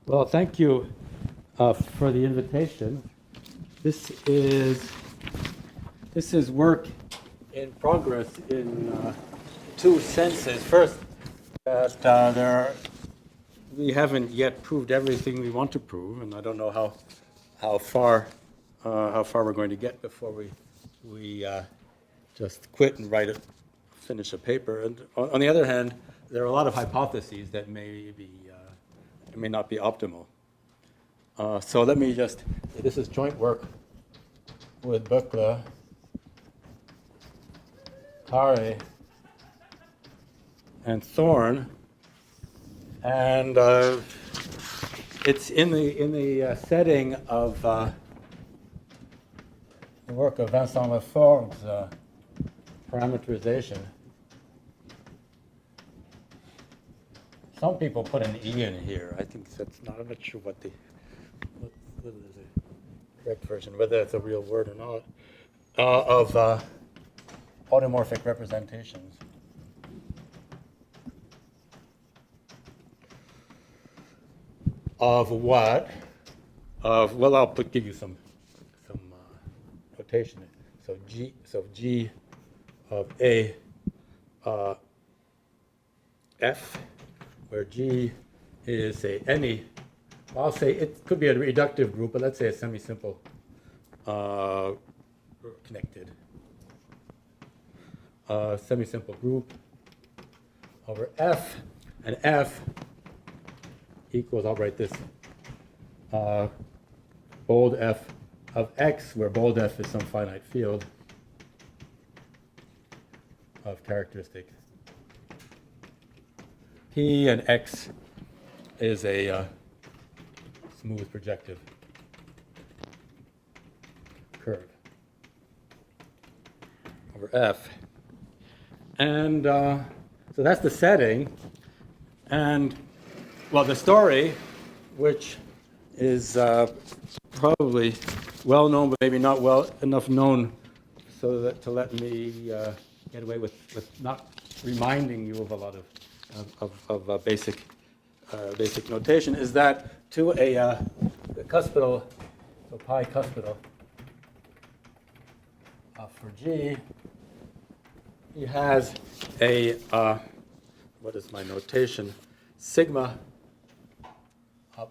Well, thank you for the invitation. This is work in progress in two senses. First, that we haven't yet proved everything we want to prove, and I don't know how far we're going to get before we just quit and finish a paper. And on the other hand, there are a lot of hypotheses that may not be optimal. So let me this is joint work with Böckle, Khare, and Thorne, and it's in the setting of the work of Vincent Lafforgue's parameterization. Some people put an E in here. I think that's not. I'm not sure whether there's a correct version, whether it's a real word or not, of automorphic representations. Of what? Well, I'll give you some notation. So G of A F, where G is any. I'll say it could be a reductive group, but let's say a semi-simple connected semi-simple group over F, and F equals, I'll write this, bold F of X, where bold F is some finite field of characteristic P, and X is a smooth projective curve over F. And so that's the setting. And, well, the story, which is probably well known, but maybe not well enough known so that to let me get away with not reminding you of a lot of basic notation, is that to a cuspidal, so pi cuspidal for G, he has a what is my notation? Sigma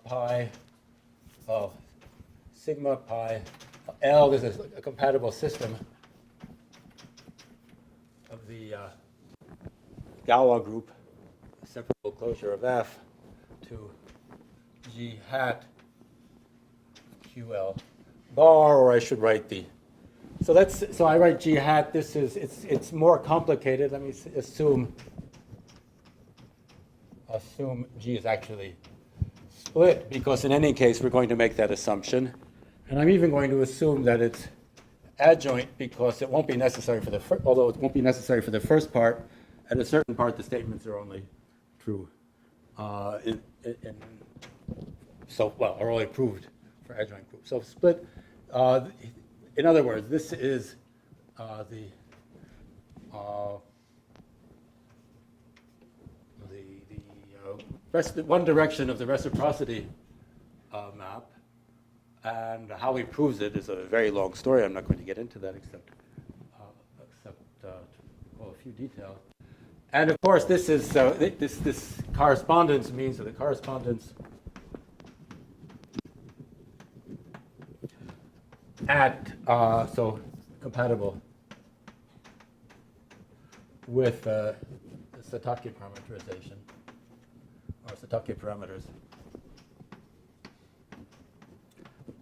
pi, sigma pi L. This is a compatible system of the Galois group, separable closure of F to G hat QL bar, or I should write the. So I write G hat. It's more complicated. Let me assume G is actually split, because in any case we're going to make that assumption, and I'm even going to assume that it's adjoint, because it won't be necessary for although it won't be necessary for the first part. At a certain part, the statements are only true, are only proved for adjoint groups. So split. In other words, this is one direction of the reciprocity map, and how he proves it is a very long story. I'm not going to get into that except a few details. And of course, this is this correspondence means that the correspondence at so compatible with Satake parameterization, or Satake parameters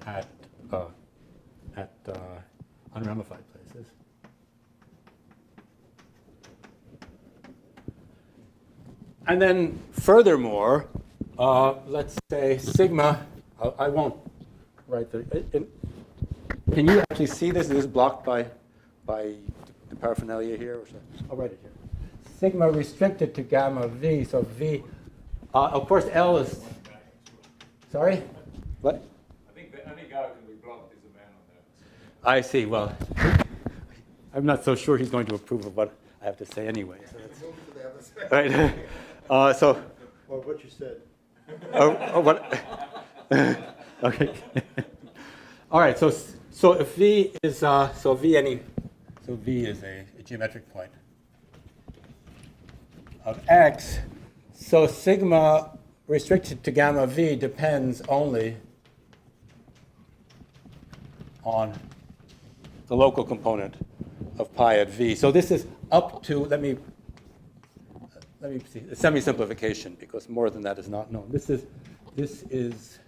at unramified places. And then furthermore, let's say sigma, I won't write can you actually see this? Is this blocked by the paraphernalia here? Or I'll write it here. Sigma restricted to gamma V, so V, of course L is, sorry? What? I think the only guy who can be blocked is a man on there. I see, well, I'm not so sure he's going to approve of what I have to say anyway. So that's, right. Or what you said. What? Okay. All right. So if V is V is a geometric point of X. So sigma restricted to gamma V depends only on the local component of pi at V. So this is up to, let me see, a semi-simplification, because more than that is not known. This is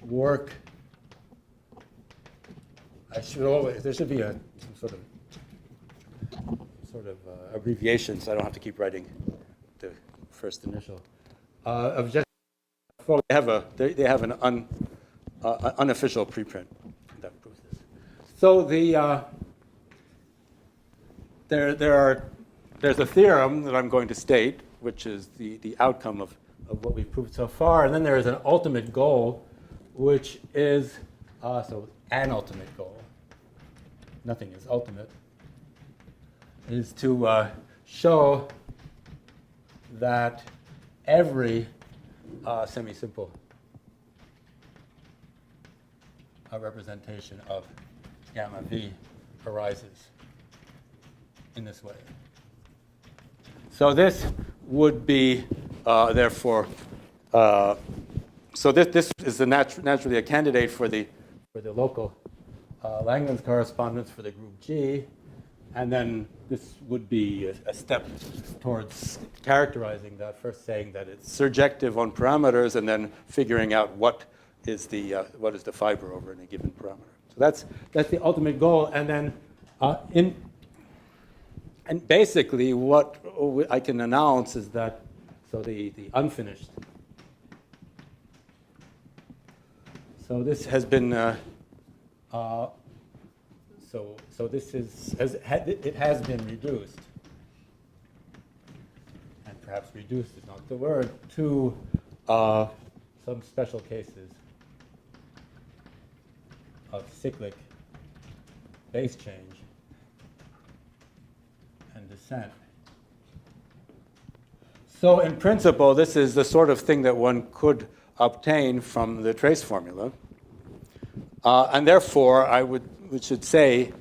work. There should be some sort of abbreviation, so I don't have to keep writing the first initial. Of just, they have an unofficial preprint that proves this. So there's a theorem that I'm going to state, which is the outcome of what we've proved so far, and then there is an ultimate goal, which is an ultimate goal. Nothing is ultimate. Is to show that every semi-simple representation of gamma V arises in this way. So this would be, therefore, so this is naturally a candidate for the local Langlands correspondence for the group G, and then this would be a step towards characterizing that, first saying that it's surjective on parameters, and then figuring out what is the fiber over in a given parameter. So that's the ultimate goal, and then and basically what I can announce is that the unfinished. So this has been. So this it has been reduced, and perhaps reduced is not the word, to some special cases of cyclic base change and descent. So in principle, this is the sort of thing that one could obtain from the trace formula. And therefore, we should say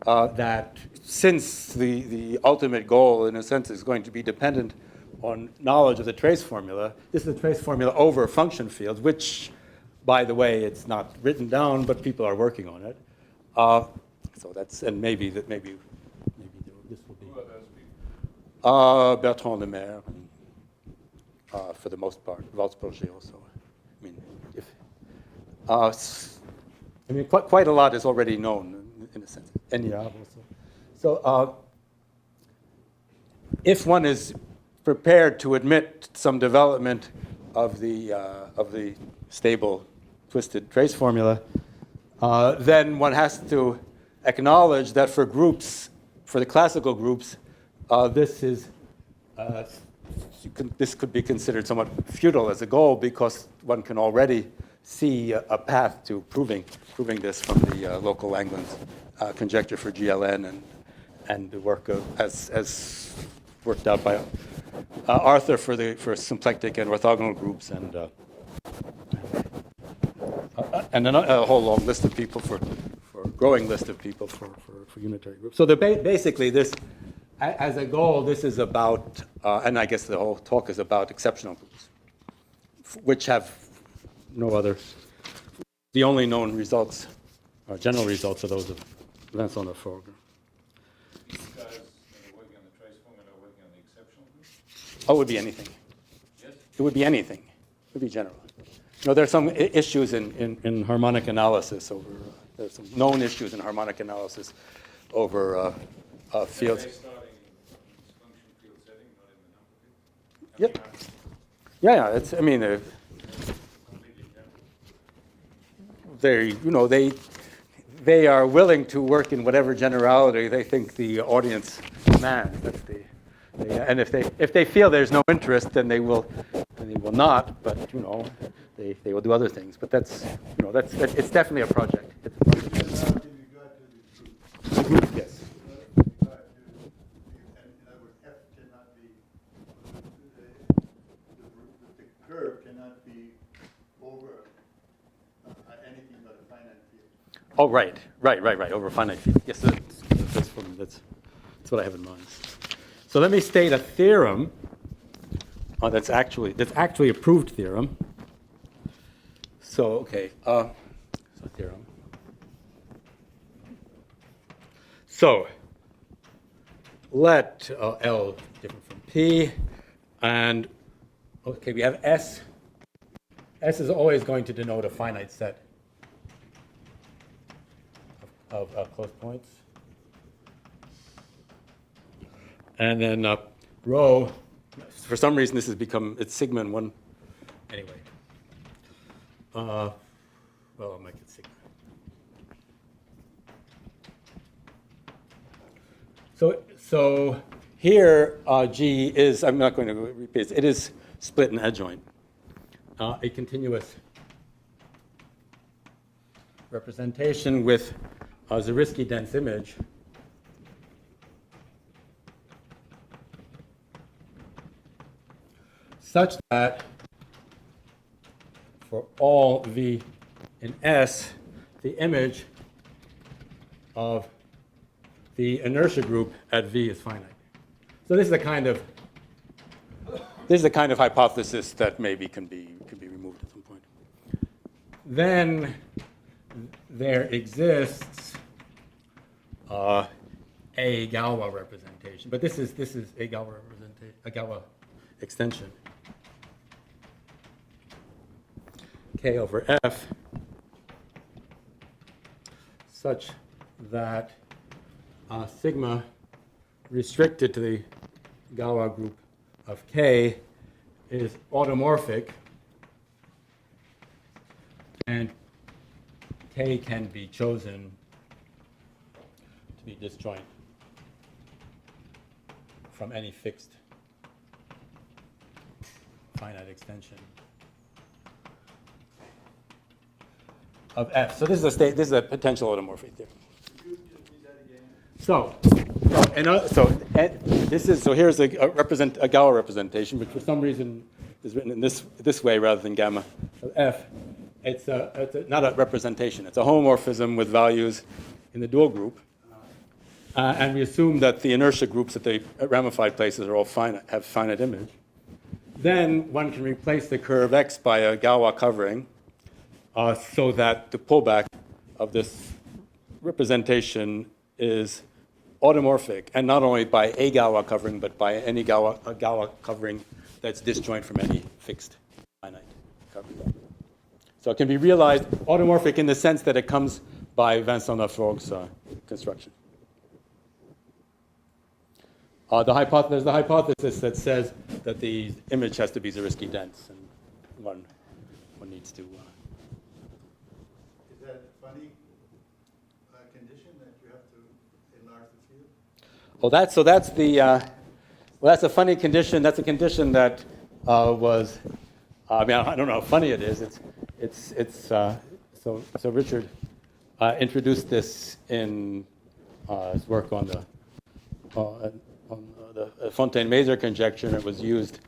that since the ultimate goal, in a sense, is going to be dependent on knowledge of the trace formula, this is the trace formula over function fields, which, by the way, it's not written down, but people are working on it. So that's, and maybe this will be. Who are those people? Bertrand de Mer, for the most part, Waltz-Bourget also. I mean, quite a lot is already known, in a sense. Enyab also. So if one is prepared to admit some development of the stable twisted trace formula, then one has to acknowledge that for groups, for the classical groups, this could be considered somewhat futile as a goal, because one can already see a path to proving this from the local Langlands conjecture for GLN and the work as worked out by Arthur for symplectic and orthogonal groups, and a whole long list of people for growing list of people for unitary groups. So basically this, as a goal, this is about, and I guess the whole talk is about exceptional groups, which have no other. The only known results, general results, are those of Vincent Lafforgue. These guys that are working on the trace formula are working on the exceptional group? Oh, it would be anything. Yes? It would be anything. It would be general. No, there are some issues in harmonic analysis over. There's some known issues in harmonic analysis over fields. They're starting in this function field setting, not in the number field? Yep. Yeah. It's. I mean, they are willing to work in whatever generality they think the audience demands. That's and if they feel there's no interest, then they will not. But they will do other things. But that's it's definitely a project. It's a project. The group, yes. The curve cannot Oh, right, over finite field. Yes, that's what I have in mind. So let me state a theorem that's actually a proved theorem. So, okay, so theorem. So, let L different from P, and, okay, we have S. S is always going to denote a finite set of close points. And then rho, for some reason this has become, it's sigma in one, anyway. Well, I'll make it sigma. So here G is, I'm not going to repeat it is split and adjoint. A continuous representation with a Zariski dense image such that for all V in S, the image of the inertia group at V is finite. So this is the kind of hypothesis that maybe can be removed at some point. Then there exists a Galois representation, but this is a Galois representation, a Galois extension. K over F, such that sigma restricted to the Galois group of K is automorphic, and K can be chosen to be disjoint from any fixed finite extension of F. So this is a potential automorphic theorem. So here's a Galois representation, which for some reason is written in this way rather than gamma of F. It's not a representation. It's a homomorphism with values in the dual group, and we assume that the inertia groups at the ramified places are all finite, have finite image. Then one can replace the curve X by a Galois covering, so that the pullback of this representation is automorphic, and not only by a Galois covering, but by any Galois covering that's disjoint from any fixed finite covering. So it can be realized automorphic in the sense that it comes by Vincent Lafforgue's construction. There's the hypothesis that says that the image has to be Zariski dense, and one needs to. Is that a funny condition that you have to enlarge the field? Well, that's a funny condition. That's a condition that was. I mean, I don't know how funny it is. So Richard introduced this in his work on the Fontaine-Mazer conjecture, and it was used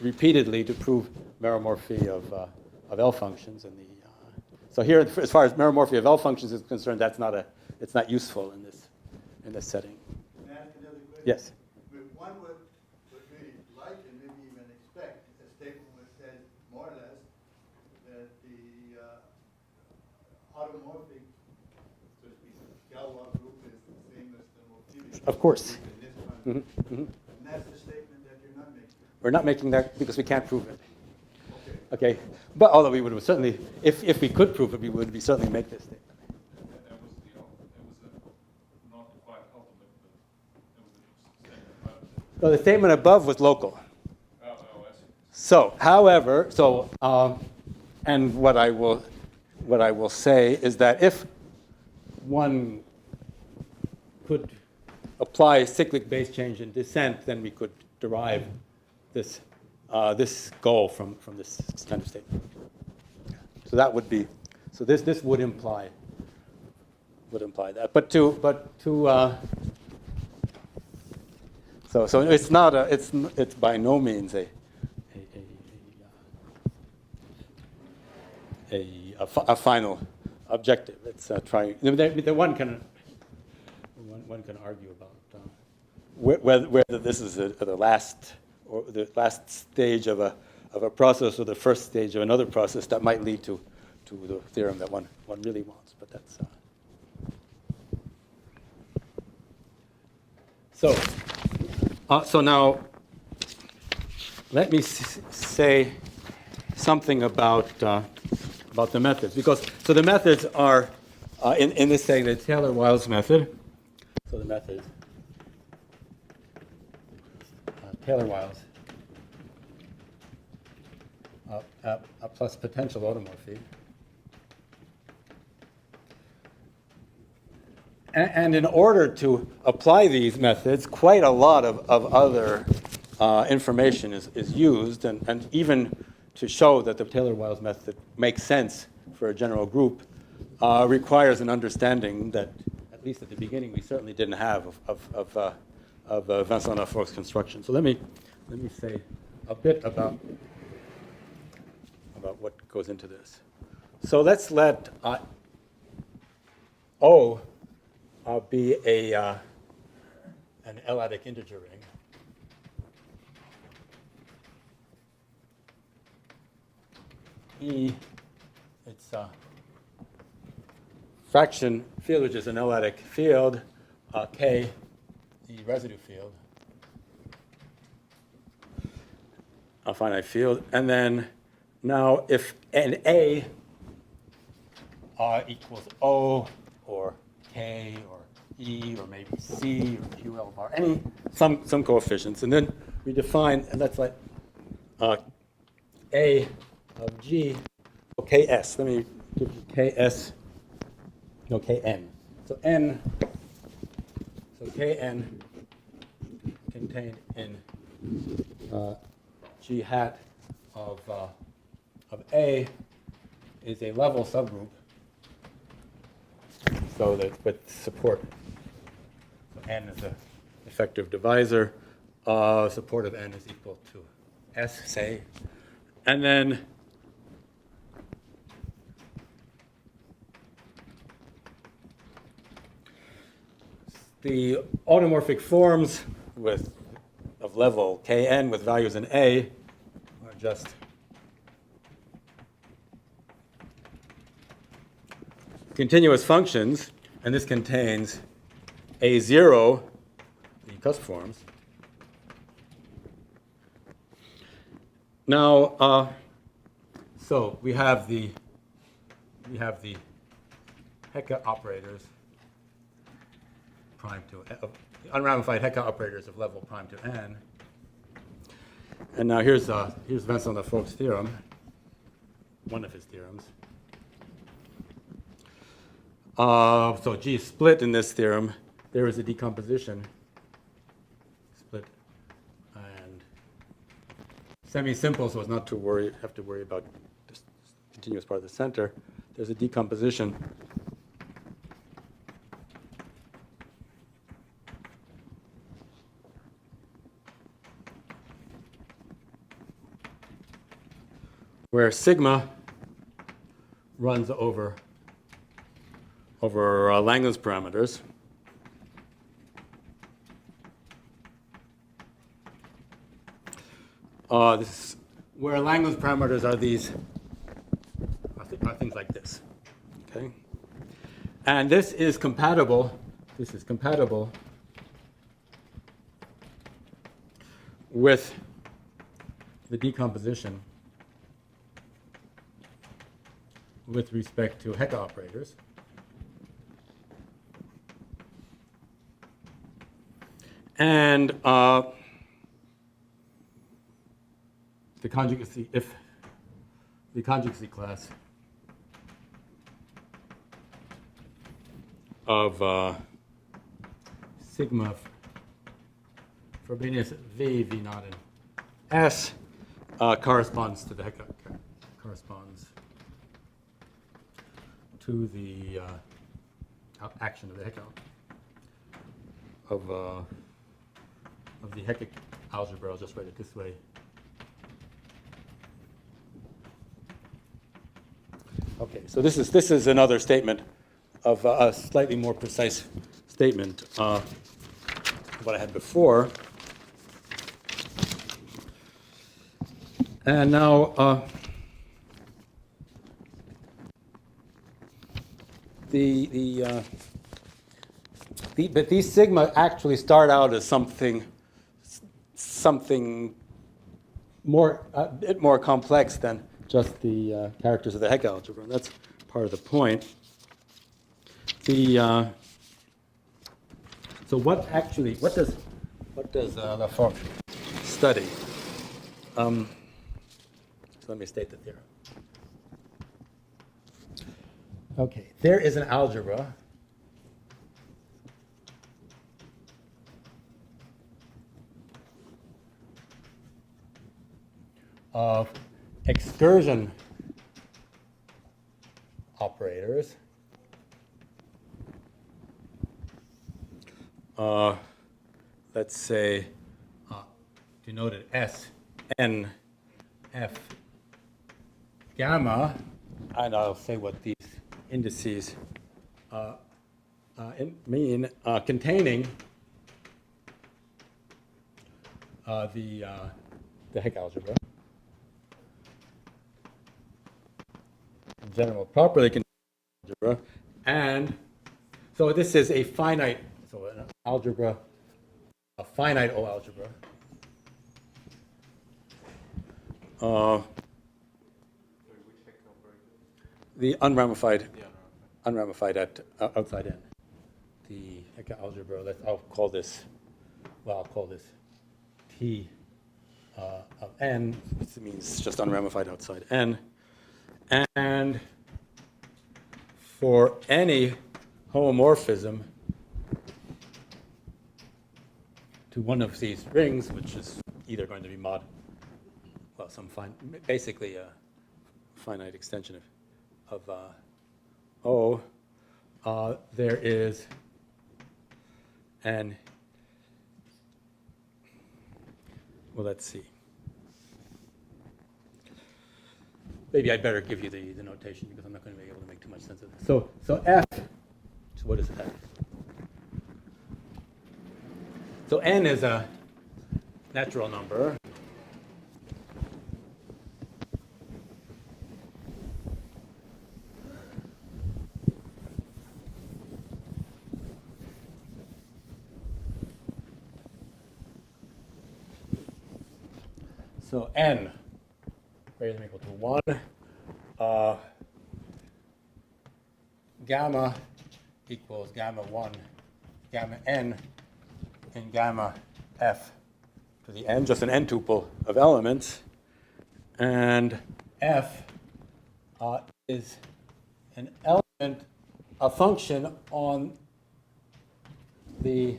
repeatedly to prove meromorphy of L functions. And so here, as far as meromorphy of L functions is concerned, it's not useful in this setting. Can I ask another question? Yes. One would really like and maybe even expect a statement which says more or less that the automorphic, so to speak, Galois group is the same as the motility. Of course. In this one. Mm-hmm. Mm-hmm. And that's the statement that you're not making. We're not making that because we can't prove it. Okay. Okay, but although we would certainly, if we could prove it, we would certainly make this statement. That was not quite ultimate, but it was a statement about it. So the statement above was local. Oh, I see. So, however, and what I will say is that if one could apply cyclic base change in descent, then we could derive this goal from this kind of statement. So that would be, so this would imply that. But so it's not it's by no means a final objective. It's trying. The one can argue about whether this is the last stage of a process or the first stage of another process that might lead to the theorem that one really wants. But that's so now let me say something about the methods, because the methods are in this thing the Taylor-Wiles method. So the method Taylor-Wiles plus potential automorphy. And in order to apply these methods, quite a lot of other information is used, and even to show that the Taylor-Wiles method makes sense for a general group requires an understanding that, at least at the beginning, we certainly didn't have of Vincent Lafforgue's construction. So let me say a bit about what goes into this. So let's let O be an L-adic integer ring. E, it's a fraction field, which is an L-adic field. K, the residue field. A finite field. And then now if an A equals O or K or E or maybe C or QL bar, some coefficients, and then we define, and that's like A of G, or Ks. Let me give you Ks, no, Kn. So N, so Kn contained in G hat of A is a level subgroup, so that with support, so N is an effective divisor, support of N is equal to S, say, and then the automorphic forms of level Kn with values in A are just continuous functions, and this contains A0, the cusp forms. Now, so we have the Hecke operators prime to unramified Hecke operators of level prime to n. And now here's Vincent Lafforgue's theorem, one of his theorems. So G is split in this theorem. There is a decomposition split and semi-simple, so as not to have to worry about this continuous part of the center. There's a decomposition where sigma runs over Langlands parameters. Where Langlands parameters are are things like this. Okay, and this is compatible. This is compatible with the decomposition with respect to Hecke operators. And the conjugacy, if the conjugacy class of sigma Frobenius V naught in S corresponds to the Hecke, corresponds to the action of the Hecke of the Hecke algebra. I'll just write it this way. Okay, so this is another statement of a slightly more precise statement of what I had before. And now but these sigma actually start out as something more a bit more complex than just the characters of the Hecke algebra, and that's part of the point. So what does Lafforgue study? So let me state the theorem. Okay, there is an algebra of excursion operators let's say denoted S, N, F, gamma, and I'll say what these indices mean, containing the Hecke algebra. In general, properly contained algebra, and so this is a finite, so an algebra, a finite O algebra. The unramified at outside N. The Hecke algebra. I'll call this T of N, which means just unramified outside N. And for any homomorphism to one of these rings, which is either going to be basically a finite extension of O, there is an, let's see. Maybe I'd better give you the notation because I'm not going to be able to make too much sense of this. So F, so what is F? So N is a natural number. So N greater than or equal to 1. Gamma equals gamma 1, gamma n, and gamma f to the n, just an n tuple of elements. And f is an element, a function on the,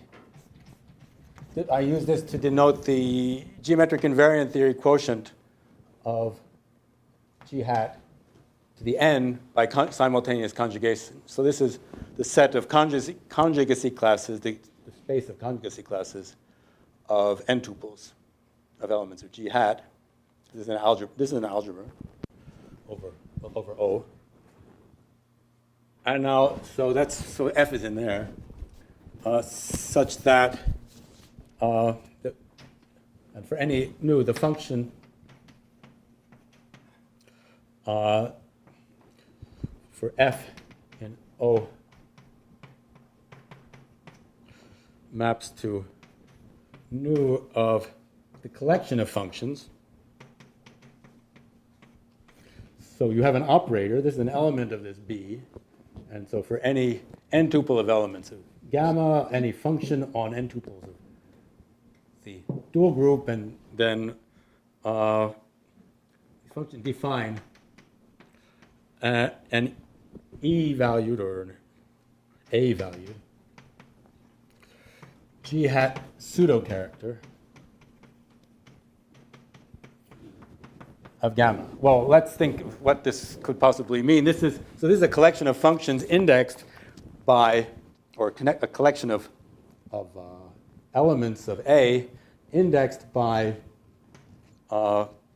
I use this to denote the geometric invariant theory quotient of G hat to the n by simultaneous conjugation. So this is the set of conjugacy classes, the space of conjugacy classes of n tuples of elements of G hat. This is an algebra over O. And now, so F is in there, such that, and for any the function for F in O maps to nu of the collection of functions. So you have an operator. This is an element of this B. And so for any n tuple of elements of gamma, any function on n tuples of the dual group, and then the function define an E valued or an A valued G hat pseudo character of gamma. Well, let's think of what this could possibly mean. This is a collection of functions indexed by, or a collection of elements of A indexed by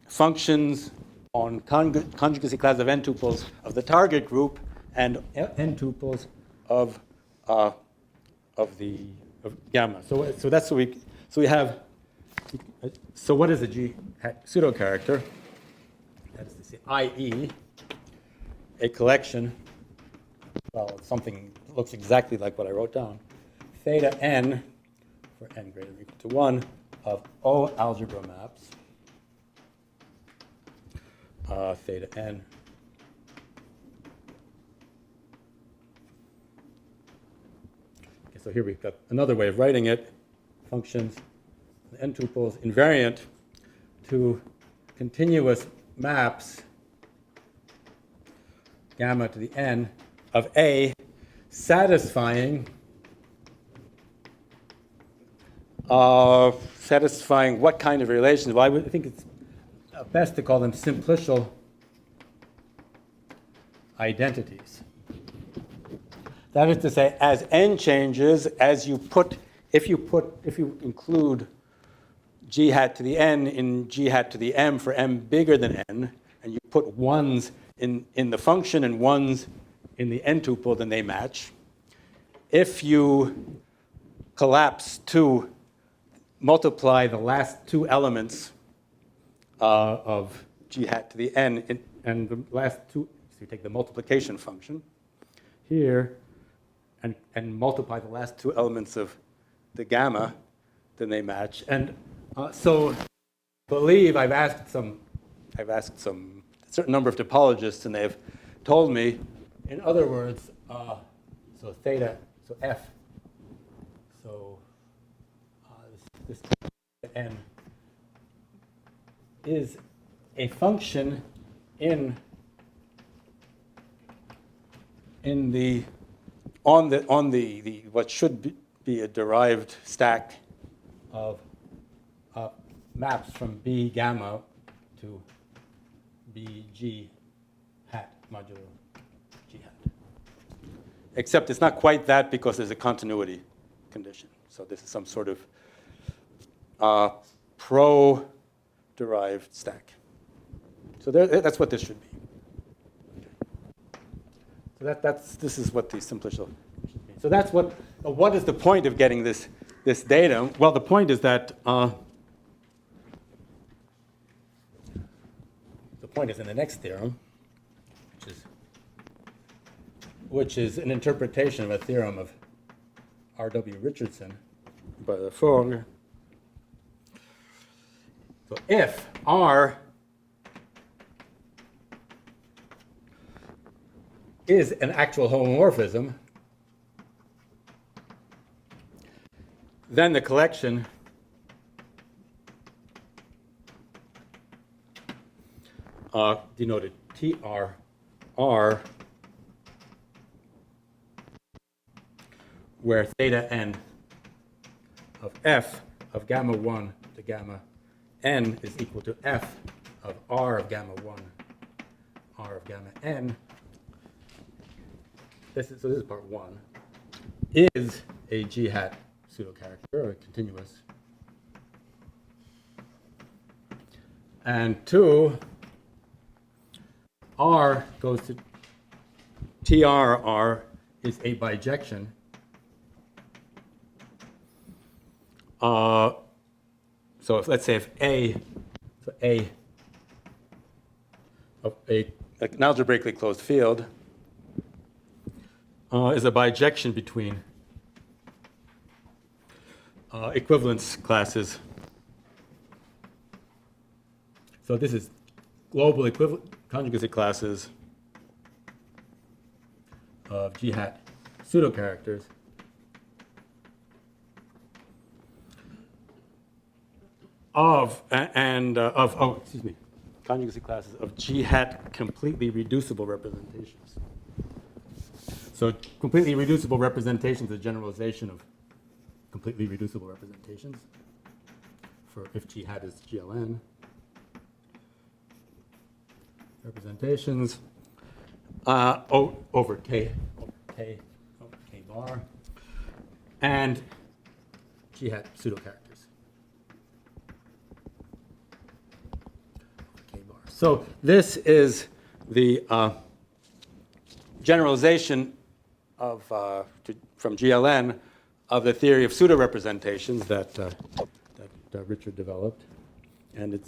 functions on conjugacy class of n tuples of the target group and n tuples of gamma. So that's what we have. So what is a G hat pseudo character? That is to say, i.e., a collection. Well, it's something that looks exactly like what I wrote down. Theta n for n greater than or equal to 1 of O algebra maps. Theta n. Okay, so here we've got another way of writing it. Functions, n tuples invariant to continuous maps gamma to the n of A satisfying what kind of relations? Well, I would think it's best to call them simplicial identities. That is to say, as n changes, if you include g hat to the n in g hat to the m for m bigger than n, and you put ones in the function and ones in the n tuple, then they match. If you collapse to multiply the last two elements of g hat to the n, and the last two, so you take the multiplication function here and multiply the last two elements of the gamma, then they match. And so I believe I've asked some a certain number of topologists, and they've told me, in other words, so theta, so f, so this n is a function in the what should be a derived stack of maps from B gamma to B G hat modulo G hat. Except it's not quite that because there's a continuity condition. So this is some sort of pro-derived stack. So that's what this should be. So this is what the simplicial should be. So that's what is the point of getting this data? Well, the point is that the point is in the next theorem, which is an interpretation of a theorem of R.W. Richardson by Lafforgue. So if R is an actual homomorphism, then the collection denoted TRR, where theta n of f of gamma 1 to gamma n is equal to f of r of gamma 1, r of gamma n. So this is part 1, is a G hat pseudo character, or continuous. And 2, R goes to TRR is a bijection. So if, let's say if an algebraically closed field is a bijection between equivalence classes. So this is global equivalent conjugacy classes of G hat pseudo characters conjugacy classes of G hat completely reducible representations. So completely reducible representations is a generalization of completely reducible representations for if G hat is GLN. Representations over K bar, and G hat pseudo characters. K bar. So this is the generalization of, from GLN of the theory of pseudo-representations that Richard developed. And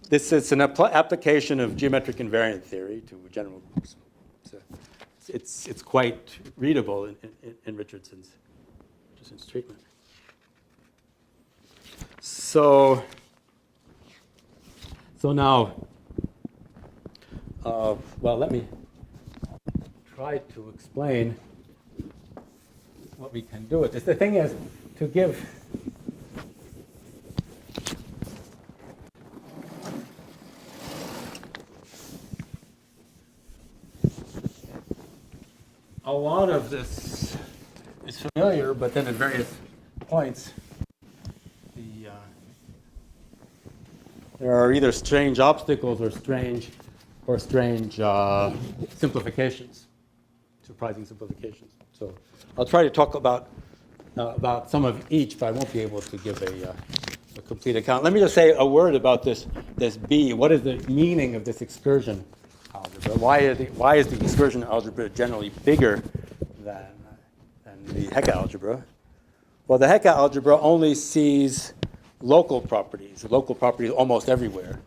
this is an application of geometric invariant theory to general groups. It's quite readable in Richardson's treatment. So now, well, let me try to explain what we can do with this. The thing is to give a lot of this is familiar, but then at various points, there are either strange obstacles or strange simplifications, surprising simplifications. So I'll try to talk about some of each, but I won't be able to give a complete account. Let me just say a word about this B. What is the meaning of this excursion algebra? Why is the excursion algebra generally bigger than the Hecke algebra? Well, the Hecke algebra only sees local properties almost everywhere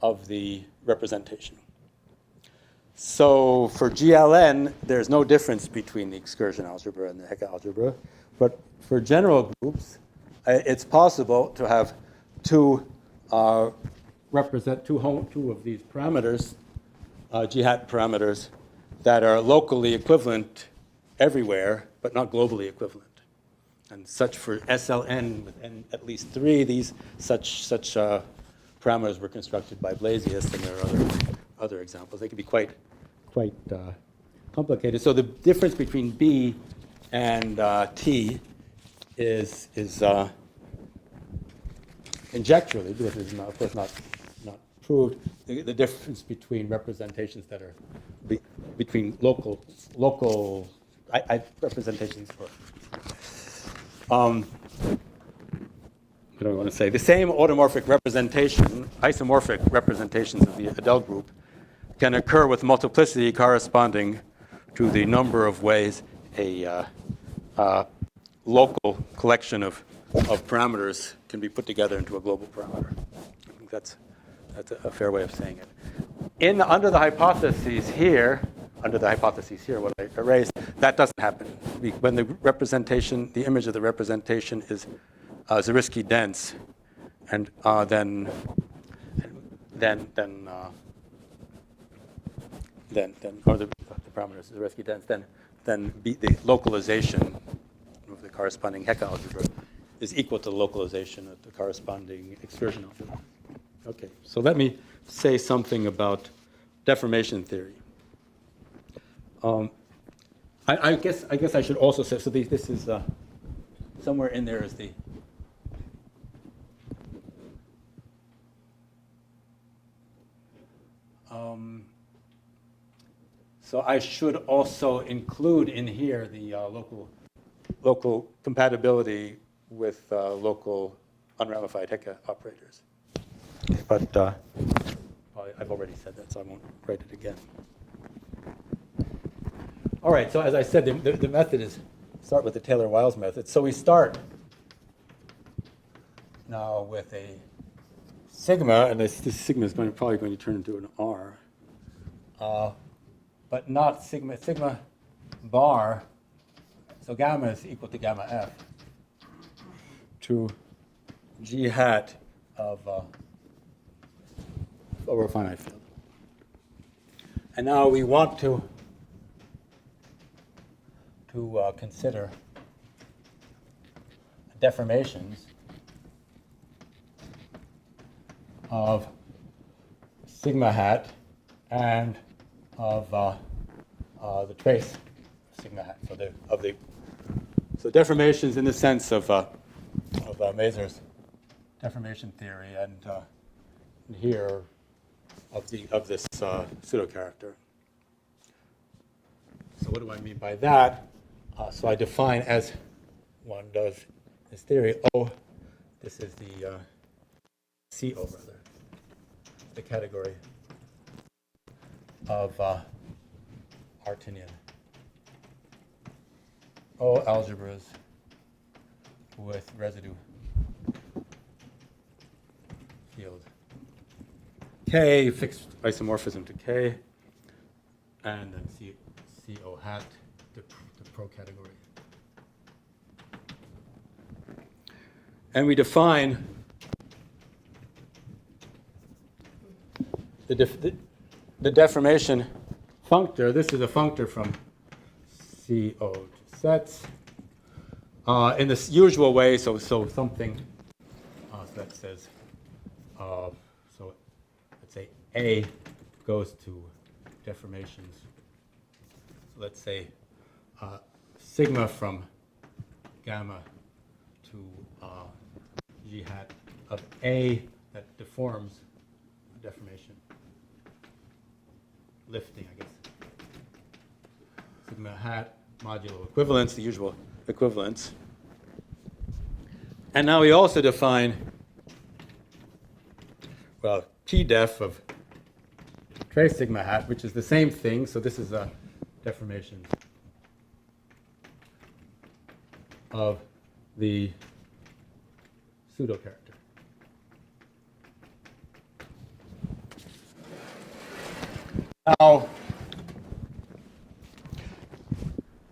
of the representation. So for GLN, there's no difference between the excursion algebra and the Hecke algebra. But for general groups, it's possible to have two of these parameters, G-hat parameters, that are locally equivalent everywhere, but not globally equivalent. And such for SLN with n at least 3, these such parameters were constructed by Blasius, and there are other examples. They can be quite complicated. So the difference between B and T is conjecturally, because it's not, of course not proved, the difference between representations that are between local representations for. What do I want to say? The same automorphic representation, isomorphic representations of the Adel group can occur with multiplicity corresponding to the number of ways a local collection of parameters can be put together into a global parameter. I think that's a fair way of saying it. Under the hypotheses here, what I erased, that doesn't happen. When the representation, the image of the representation is Zariski dense, and then or the parameters Zariski dense, then the localization of the corresponding Hecke algebra is equal to the localization of the corresponding excursion algebra. Okay, so let me say something about deformation theory. I guess I should also say, so this is somewhere in there is the so I should also include in here the local compatibility with local unramified Hecke operators. But I've already said that, so I won't write it again. All right, so as I said, the method is start with the Taylor-Wiles method. So we start now with a sigma, and this sigma is probably going to turn into an R, but not sigma bar. So gamma is equal to gamma f to G hat of over a finite field. And now we want to consider deformations of sigma hat and of the trace sigma hat. So deformations in the sense of Mazur's deformation theory, and here of this pseudo character. So what do I mean by that? So I define, as one does this theory, this is the CO, rather, the category of Artinian O algebras with residue field K, fixed isomorphism to K, and then CO hat, the pro category. And we define the deformation functor. This is a functor from CO to sets in this usual way. So something so that says so let's say A goes to deformations. So let's say sigma from gamma to G hat of A that deforms deformation. Lifting, I guess. Sigma hat modulo equivalence, the usual equivalence. And now we also define, well, P def of trace sigma hat, which is the same thing. So this is a deformation of the pseudo character. Now,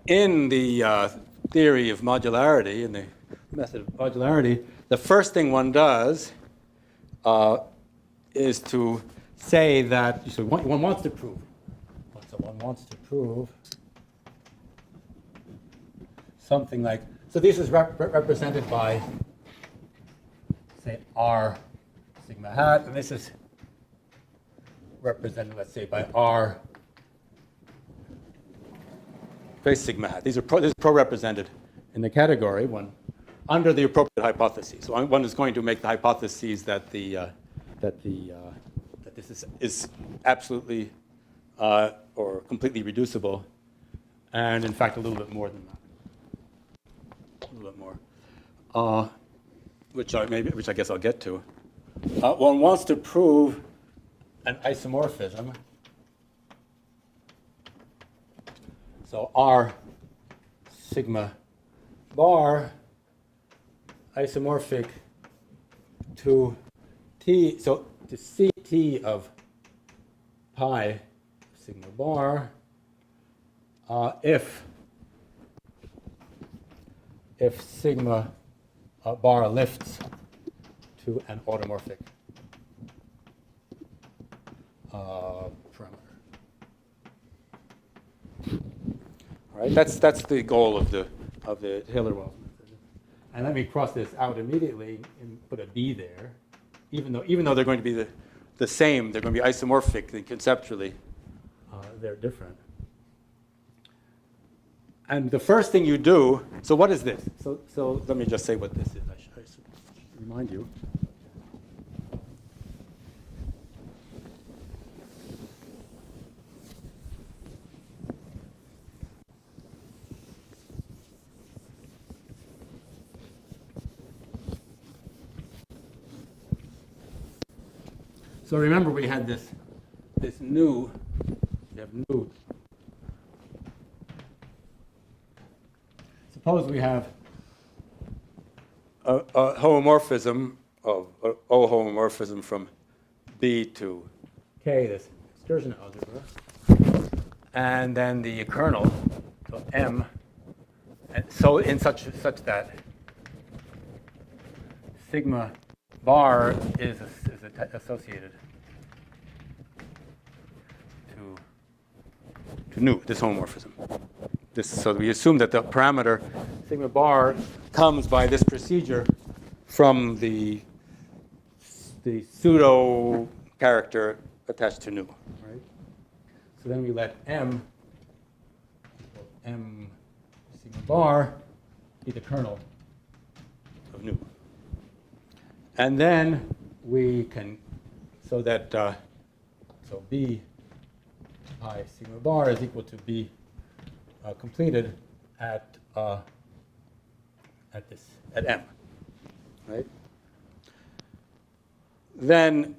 in the theory of modularity, in the method of modularity, the first thing one does is to say that so one wants to prove. So one wants to prove something like, so this is represented by, say, R sigma hat, and this is represented, let's say, by R trace sigma hat. This is pro-represented in the category one under the appropriate hypotheses. So one is going to make the hypotheses that that this is absolutely or completely reducible, and in fact a little bit more than that. A little bit more, which I guess I'll get to. One wants to prove an isomorphism. So R sigma bar isomorphic to T, so to CT of pi sigma bar if sigma bar lifts to an automorphic parameter. All right, that's the goal of the Taylor-Wiles method. And let me cross this out immediately and put a B there, even though they're going to be the same, they're going to be isomorphic, and conceptually they're different. And the first thing you do, so what is this? So let me just say what this is. I should remind you. So remember we had this nu, we have nu. Suppose we have a homomorphism of O homomorphism from B to K, this excursion algebra, and then the kernel, so M, and so in such that sigma bar is associated to nu, this homomorphism. So we assume that the parameter sigma bar comes by this procedure from the pseudo character attached to nu, right? So then we let M sigma bar be the kernel of nu. And then we can, so that, so B pi sigma bar is equal to B completed at M, right? Then,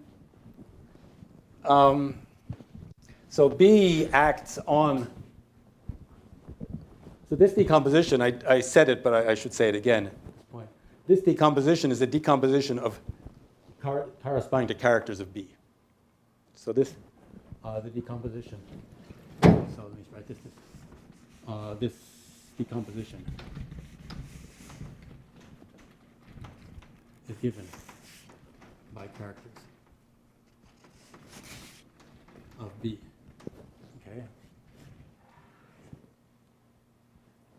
So B acts on, so this decomposition, I said it, but I should say it again. This decomposition is a decomposition of corresponding to characters of B. So this, the decomposition. So let me write this. This decomposition is given by characters of B. Okay.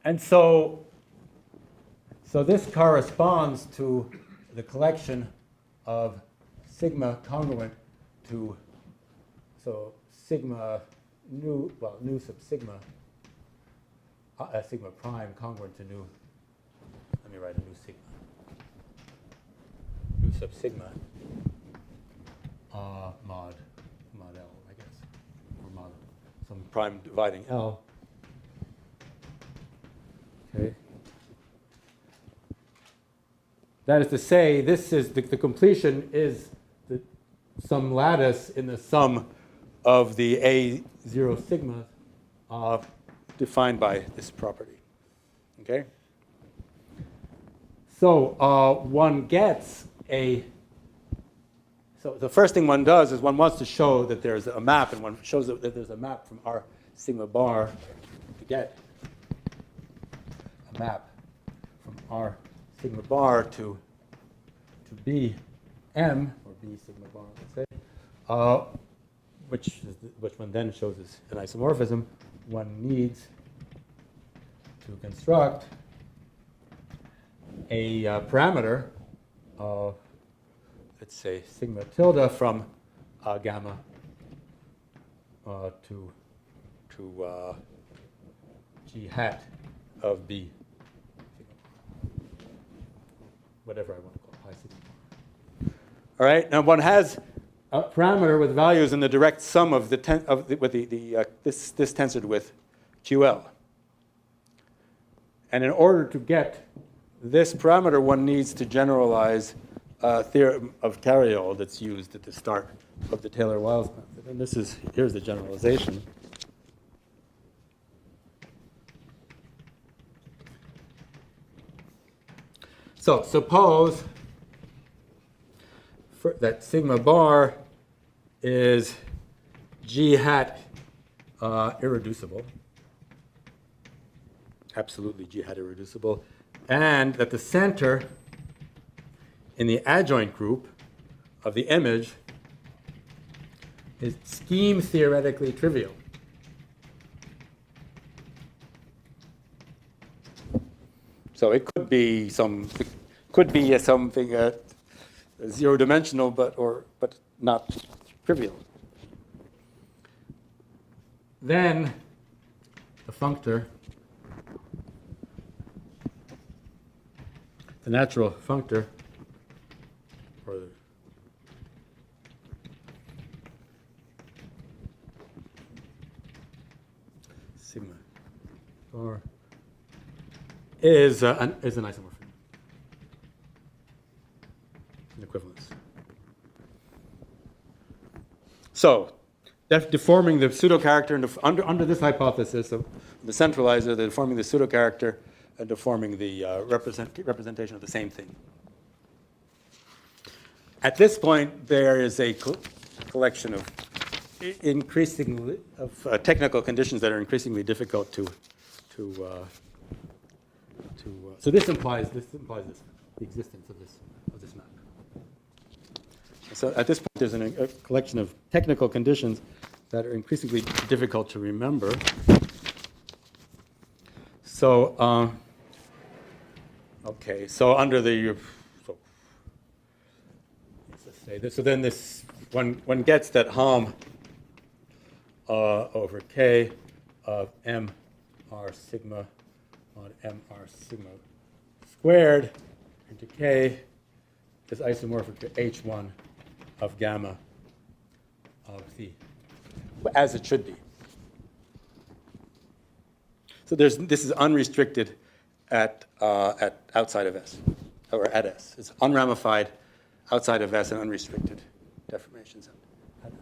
And so this corresponds to the collection of sigma congruent to, so sigma nu sub sigma, sigma prime congruent to nu, let me write a nu sigma, nu sub sigma, mod L, I guess, or mod some prime dividing L. Okay. That is to say, this is the completion is some lattice in the sum of the A0 sigma defined by this property. Okay? So one gets a, so the first thing one does is one wants to show that there's a map, and one shows that there's a map from R sigma bar to get a map from R sigma bar to B M, or B sigma bar, let's say, which one then shows is an isomorphism. One needs to construct a parameter of, let's say, sigma tilde from gamma to G hat of B, whatever I want to call it, pi sigma. All right, now one has a parameter with values in the direct sum of this tensored with QL. And in order to get this parameter, one needs to generalize a theorem of Khare that's used at the start of the Taylor-Wiles method. And here's the generalization. So suppose that sigma bar is G hat irreducible, absolutely G hat irreducible, and that the center in the adjoint group of the image is scheme theoretically trivial. So it could be something zero-dimensional, but not trivial. Then the functor, the natural functor, or sigma bar, is an isomorphism, an equivalence. So, deforming the pseudo-character under this hypothesis of the centralizer, they're deforming the pseudo-character and deforming the representation of the same thing. At this point, there is a collection of technical conditions that are increasingly difficult to so this implies the existence of this map. So at this point, there's a collection of technical conditions that are increasingly difficult to remember. So, okay, so under the, let's say this, so then this, one gets that Hom over K of M R sigma mod M R sigma squared into K is isomorphic to H1 of gamma of phi, as it should be. So this is unrestricted at outside of S, or at S. It's unramified outside of S and unrestricted deformations at S.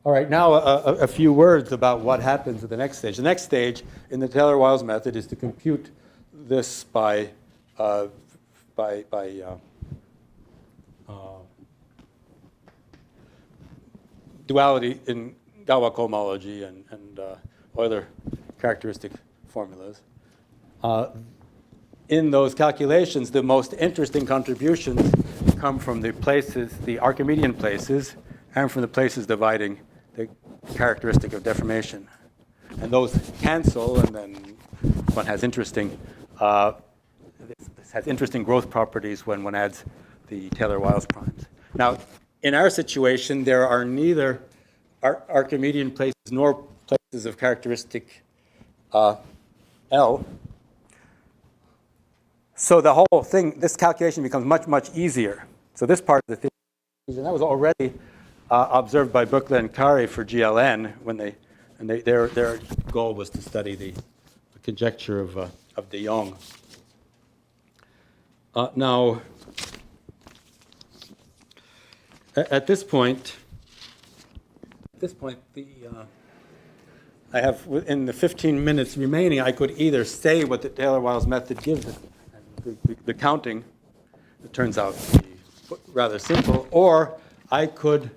All right, now a few words about what happens at the next stage. The next stage in the Taylor-Wiles method is to compute this by duality in Galois cohomology and Euler characteristic formulas. In those calculations, the most interesting contributions come from the places, the Archimedean places, and from the places dividing the characteristic of deformation. And those cancel, and then one has interesting, this has interesting growth properties when one adds the Taylor-Wiles primes. Now, in our situation, there are neither Archimedean places nor places of characteristic L. So the whole thing, this calculation becomes much, much easier. So this part of the thing, and that was already observed by Böckle and Khare for GLN when their goal was to study the conjecture of de Jong. Now, at this point, I have, in the 15 minutes remaining, I could either say what the Taylor-Wiles method gives us, the counting, it turns out to be rather simple, or I could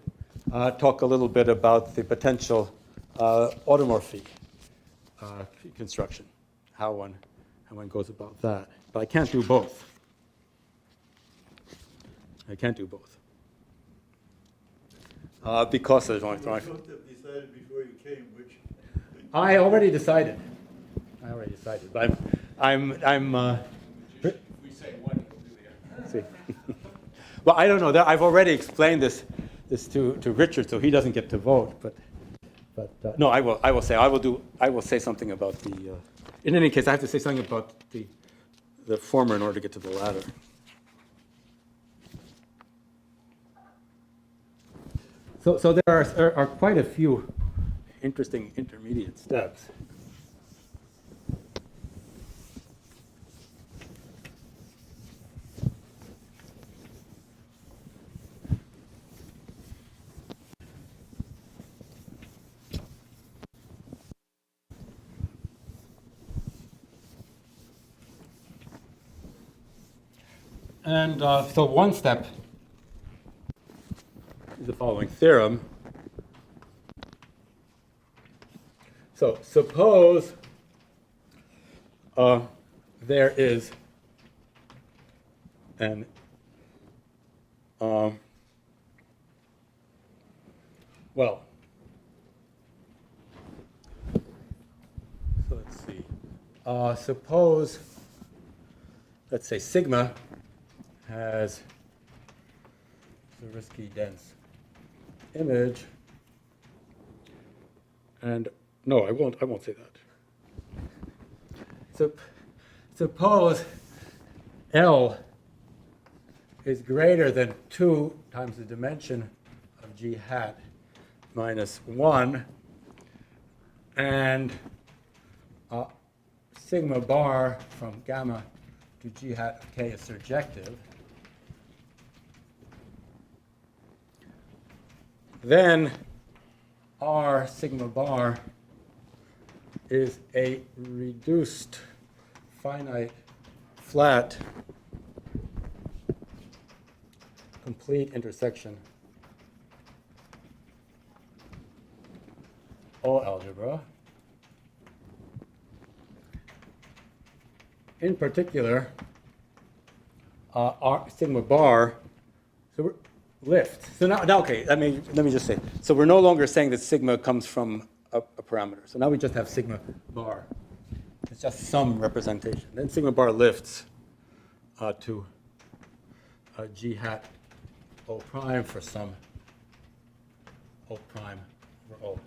talk a little bit about the potential automorphic construction, how one goes about that. But I can't do both. Because there's only three. You must have decided before you came which. I already decided. But I'm We say one, we'll do the other. see. Well, I don't know. I've already explained this to Richard, so he doesn't get to vote. But no, I will say something about the. In any case, I have to say something about the former in order to get to the latter. So there are quite a few interesting intermediate steps. And so one step is the following theorem. So suppose there is an well, so let's see. Suppose, let's say sigma has a risky dense image, and no, I won't say that. So suppose L is greater than 2 times the dimension of G hat minus 1, and sigma bar from gamma to G hat of K is surjective. Then R sigma bar is a reduced finite flat complete intersection O algebra. In particular, R sigma bar, so we're lift. So now okay, let me just say. So we're no longer saying that sigma comes from a parameter. So now we just have sigma bar. It's just some representation. Then sigma bar lifts to G hat O prime for some O prime over O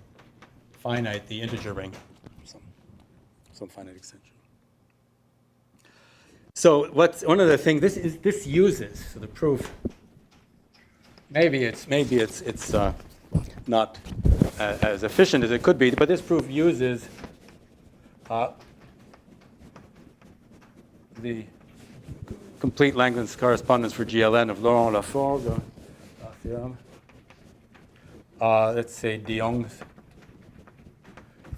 finite, the integer ring, some finite extension. So what's one of the things this uses, so the proof. Maybe it's not as efficient as it could be, but this proof uses the complete Langlands correspondence for GLN of Laurent Lafforgue theorem. let's say, de Jong's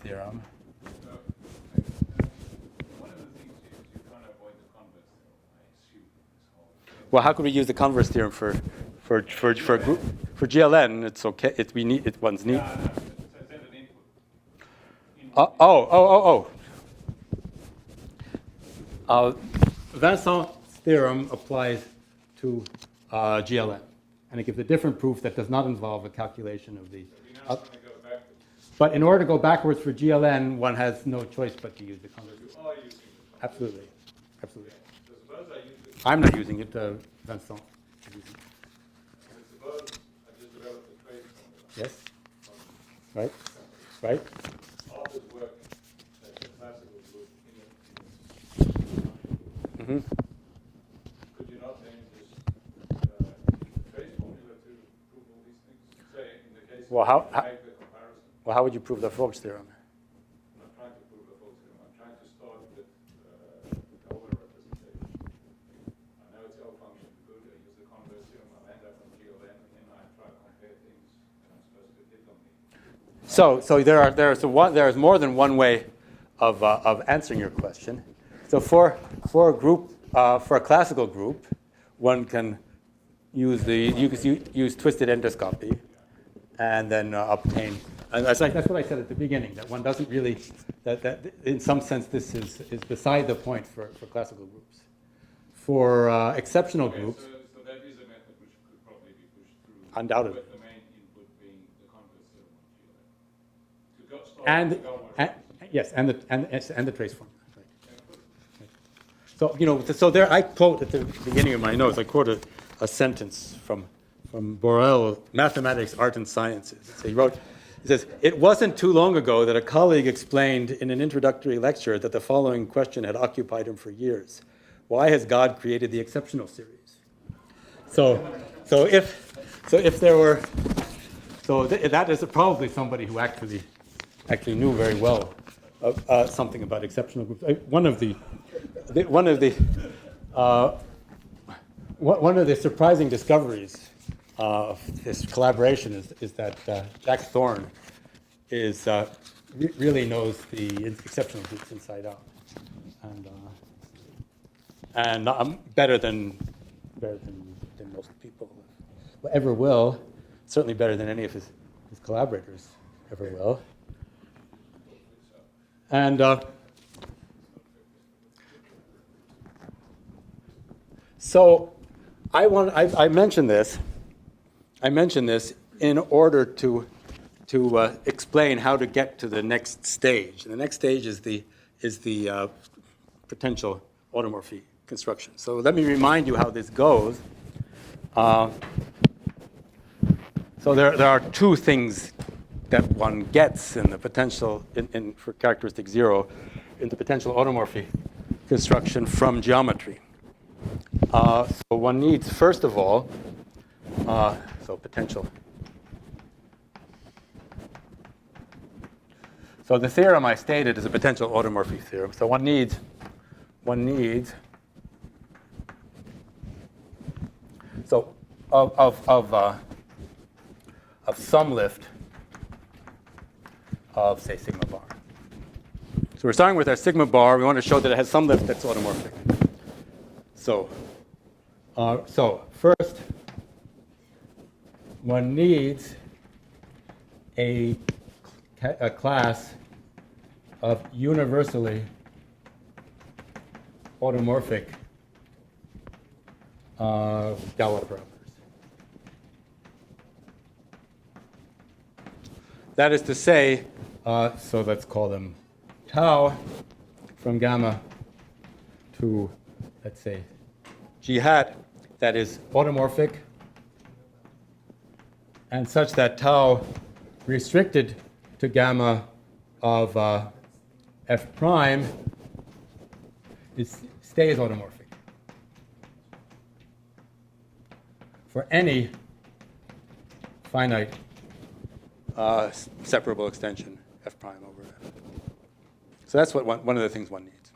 theorem. One of the things you can't avoid the converse theorem, I assume, this whole Well, how could we use the converse theorem for GLN? It's okay. We need it. One's need. yeah, no, so send an input. Vincent's theorem applies to GLN, and it gives a different proof that does not involve a calculation of the. We're now going to go backwards. But in order to go backwards for GLN, one has no choice but to use the converse. You are using the converse. Absolutely, absolutely. So suppose I use it. I'm not using it. Vincent. is using it. Suppose I just developed a trace formula. Yes. Right. Right. All this work that the classical group Mm-hmm. could you not then just trace formula to prove all these things? Say in the case Well, of make the comparison. Well, how would you prove the Lafforgue's theorem? I'm not trying to prove the full theorem. I'm trying to start with the Galois representation. I know it's L function good. I use the converse theorem. I'll end up on GLN, and then I try to compare things, and I'm supposed to hit on the. So there's more than one way of answering your question. So for a group, for a classical group, one can use use twisted endoscopy, and then obtain. And that's what I said at the beginning, that one doesn't really that in some sense this is beside the point for classical groups. For exceptional groups, So that is a method which could probably be pushed through. Undoubtedly. With the main input being the converse theorem on GLN. To go start with the Galois yes, and the trace formula. Right. So so there I quote at the beginning of my notes. I quote a sentence from Borel, Mathematics, Art, and Sciences. So he says, "It wasn't too long ago that a colleague explained in an introductory lecture that the following question had occupied him for years: why has God created the exceptional series?" So if there were, that is probably somebody who actually knew very well something about exceptional groups. One of the surprising discoveries of this collaboration is that Jack Thorne really knows the exceptional groups inside out, and better than most people ever will. Certainly better than any of his collaborators ever will. And so I mentioned this. I mentioned this in order to explain how to get to the next stage. And the next stage is the potential automorphy construction. So let me remind you how this goes. So there are two things that one gets in the potential for characteristic zero in the potential automorphy construction from geometry. So one needs, first of all, so potential. So the theorem I stated is a potential automorphy theorem. So one needs so of some lift of, say, sigma bar. So we're starting with our sigma bar. We want to show that it has some lift that's automorphic. So first, one needs a class of universally automorphic Galois parameters. That is to say, so let's call them tau from gamma to, let's say, g hat, that is automorphic, and such that tau restricted to gamma of f prime stays automorphic for any finite separable extension f prime over f. So that's what one of the things one needs.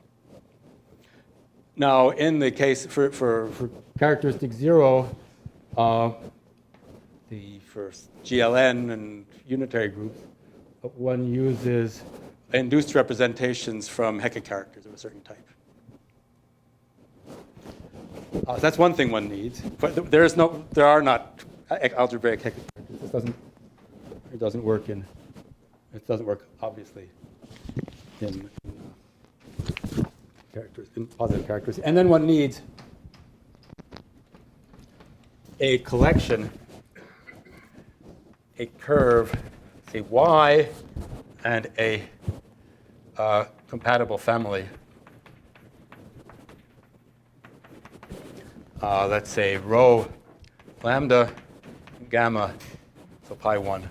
Now, in the case for characteristic zero, the first GLN and unitary groups, one uses induced representations from Hecke characters of a certain type. So that's one thing one needs. But there are not algebraic Hecke characters. It doesn't work obviously in characters, in positive characters. And then one needs a collection, a curve, say Y, and a compatible family. Let's say rho lambda gamma, so pi 1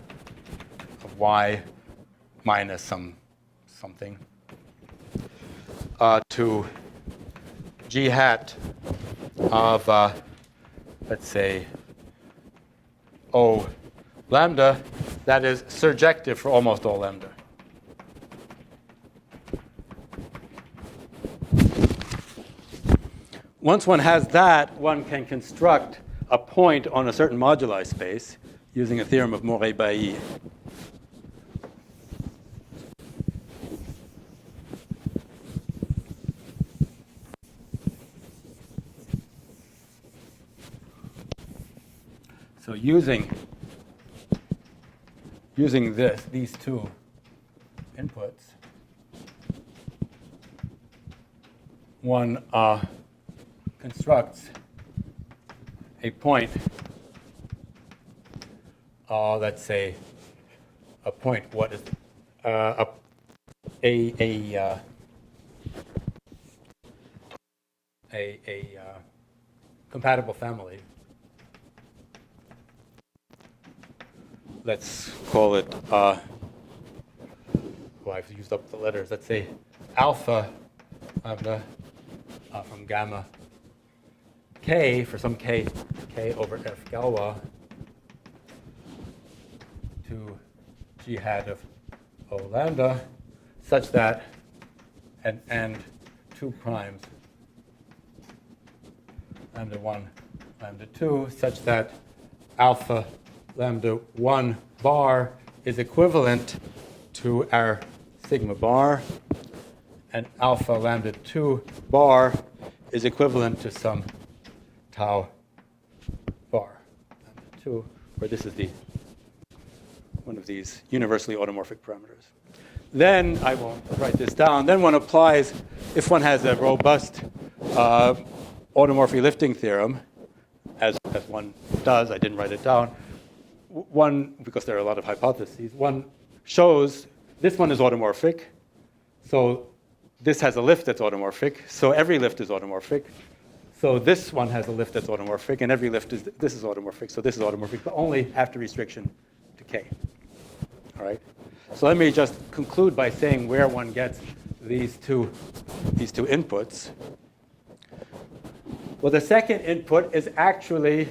of Y minus something to G hat of, let's say, O lambda, that is surjective for almost all lambda. Once one has that, one can construct a point on a certain moduli space using a theorem of Morey-Bailly. So using these two inputs, one constructs a point, let's say a point, what is a compatible family. Let's call it, I've used up the letters. Let's say alpha lambda from gamma k for some k over f Galois to G hat of O lambda, such that and 2 primes lambda 1 lambda 2, such that alpha lambda 1 bar is equivalent to our sigma bar, and alpha lambda 2 bar is equivalent to some tau bar lambda 2, where this is one of these universally automorphic parameters. Then I won't write this down. Then one applies, if one has a robust automorphy lifting theorem, as one does, I didn't write it down, one, because there are a lot of hypotheses, one shows this one is automorphic, so this has a lift that's automorphic, so every lift is automorphic. So this one has a lift that's automorphic, and every lift this is automorphic, so this is automorphic, but only after restriction to k. All right? So let me just conclude by saying where one gets these two inputs. Well, the second input is actually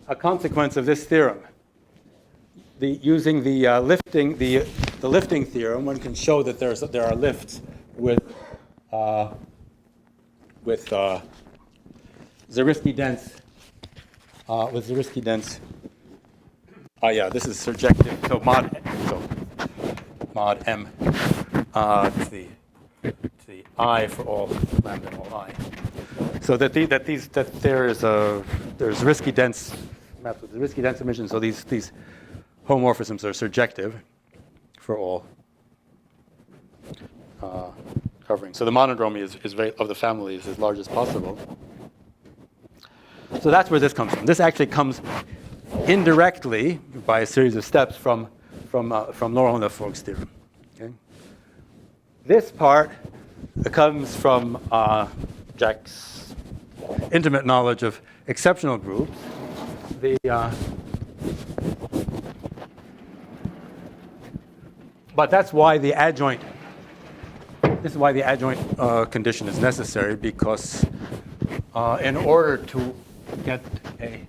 a consequence of this theorem. Using the lifting theorem, one can show that there are lifts with Zariski dense. This is surjective. So mod m to the I for all lambda and all I. So there's Zariski dense maps with Zariski dense emissions. So these homomorphisms are surjective for all covering. So the monodromy is of the family is as large as possible. So that's where this comes from. This actually comes indirectly by a series of steps from Laurent Lafforgue's theorem. Okay? This part comes from Jack's intimate knowledge of exceptional groups. But that's why the adjoint. This is why the adjoint condition is necessary, because in order to get an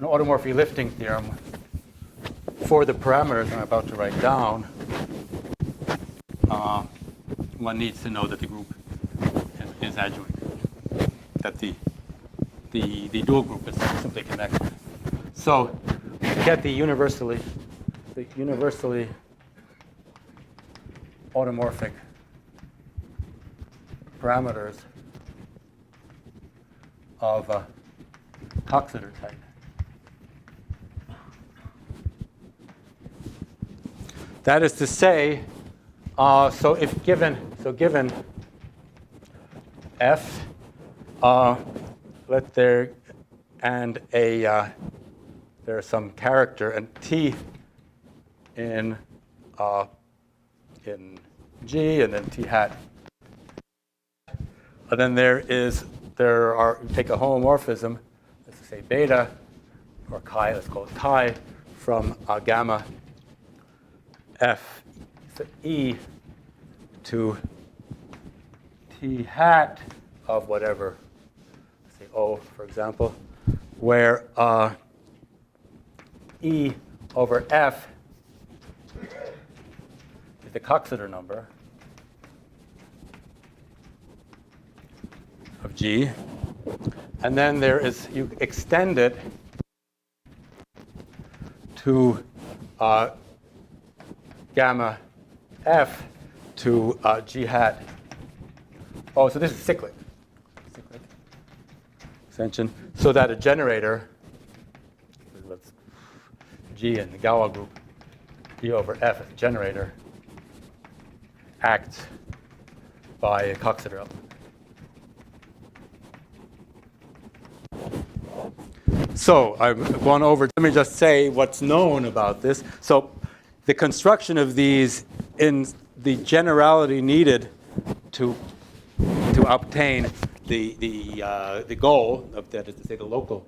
automorphy lifting theorem for the parameters I'm about to write down, one needs to know that the group is adjoint, that the dual group is simply connected. So to get the universally automorphic parameters of a Coxeter type. That is to say, so if given f, let there and there's some character and t in G and then t hat. And then take a homomorphism, let's say beta or chi, let's call it chi, from gamma f e to t hat of whatever, say O, for example, where E over F is the Coxeter number of G. And then you extend it to gamma F to G hat. Oh, so this is cyclic extension. So that a generator, G in the Galois group, E over F as a generator, acts by a Coxeter element. So I've gone over, let me just say what's known about this. So the construction of these in the generality needed to obtain the goal of that is to say the local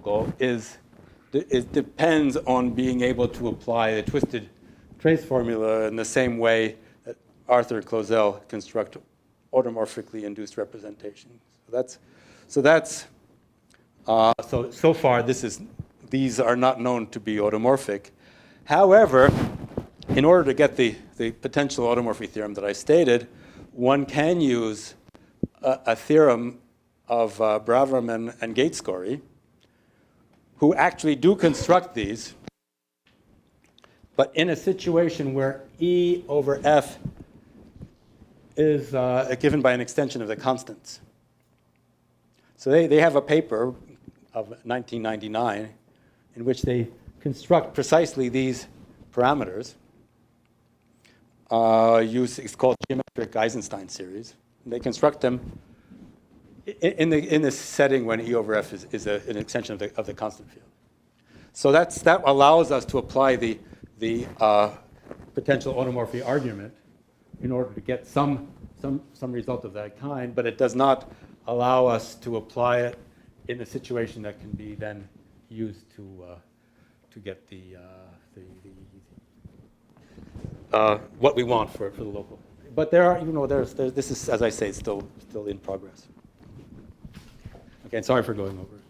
goal is depends on being able to apply the twisted trace formula in the same way that Arthur and Clauzel construct automorphically induced representations. So far these are not known to be automorphic. However, in order to get the potential automorphy theorem that I stated, one can use a theorem of Braverman and Gatescory, who actually do construct these, but in a situation where E over F is given by an extension of the constants. So they have a paper of 1999 in which they construct precisely these parameters. It's called geometric Eisenstein series. And they construct them in this setting when E over F is an extension of the constant field. So that allows us to apply the potential automorphy argument in order to get some result of that kind, but it does not allow us to apply it in a situation that can be then used to get what we want for the local. But this is, as I say, still in progress. Okay, and sorry for going over.